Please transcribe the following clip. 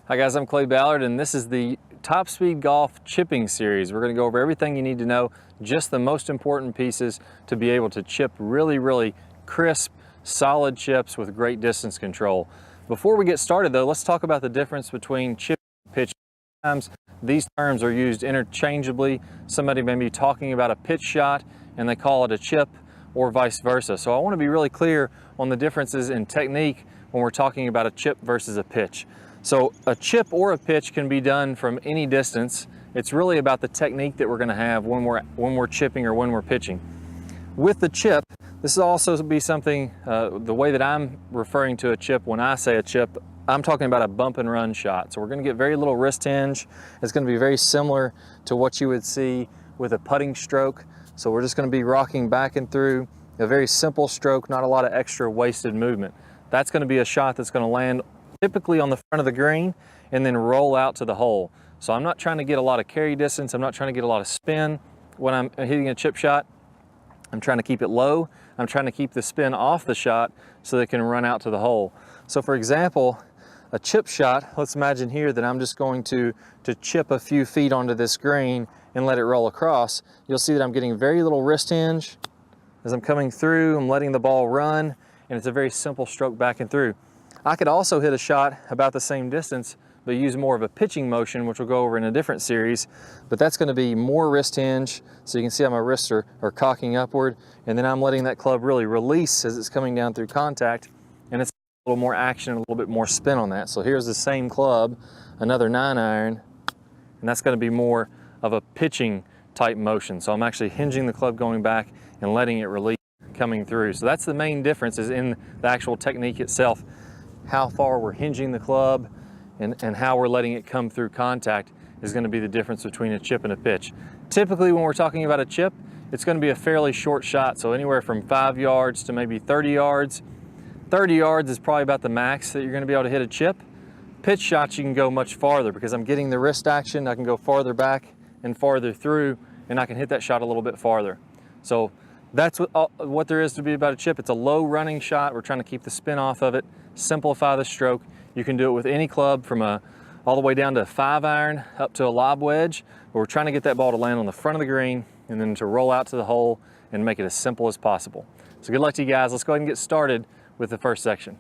Hi guys, I'm Clay Ballard and this is the Top Speed Golf Chipping Series. We're going to go over everything you need to know, just the most important pieces to be able to chip really crisp, solid chips with great distance control. Before we get started though, let's talk about the difference between chip and pitch. Sometimes these terms are used interchangeably. Somebody may be talking about a pitch shot and they call it a chip, or vice versa. So I want to be really clear on the differences in technique when we're talking about a chip versus a pitch. So a chip or a pitch can be done from any distance. It's really about the technique that we're going to have when we're chipping or when we're pitching. With the chip, this will also be something, the way that I'm referring to a chip when I say a chip, I'm talking about a bump and run shot. So we're going to get very little wrist hinge. It's going to be very similar to what you would see with a putting stroke. So we're just going to be rocking back and through a very simple stroke, not a lot of extra wasted movement. That's going to be a shot that's going to land typically on the front of the green and then roll out to the hole. So I'm not trying to get a lot of carry distance. I'm not trying to get a lot of spin when I'm hitting a chip shot. I'm trying to keep it low. I'm trying to keep the spin off the shot so that it can run out to the hole. So for example, a chip shot, let's imagine here that I'm just going to chip a few feet onto this green and let it roll across. You'll see that I'm getting very little wrist hinge. As I'm coming through, I'm letting the ball run, and it's a very simple stroke back and through. I could also hit a shot about the same distance, but use more of a pitching motion, which we'll go over in a different series, but that's going to be more wrist hinge. So you can see how my wrists are cocking upward, and then I'm letting that club really release as it's coming down through contact, and it's a little more action and a little bit more spin on that. So here's the same club, another 9-iron, and that's going to be more of a pitching type motion. So I'm actually hinging the club going back and letting it release coming through. So that's the main difference, is in the actual technique itself. How far we're hinging the club and how we're letting it come through contact is going to be the difference between a chip and a pitch. Typically when we're talking about a chip, it's going to be a fairly short shot, so anywhere from 5 yards to maybe 30 yards. 30 yards is probably about the max that you're going to be able to hit a chip. Pitch shots you can go much farther because I'm getting the wrist action. I can go farther back and farther through, and I can hit that shot a little bit farther. So that's what there is to be about a chip. It's a low running shot. We're trying to keep the spin off of it, simplify the stroke. You can do it with any club from all the way down to a 5-iron up to a lob wedge, but we're trying to get that ball to land on the front of the green and then to roll out to the hole and make it as simple as possible. So good luck to you guys. Let's go ahead and get started with the first section.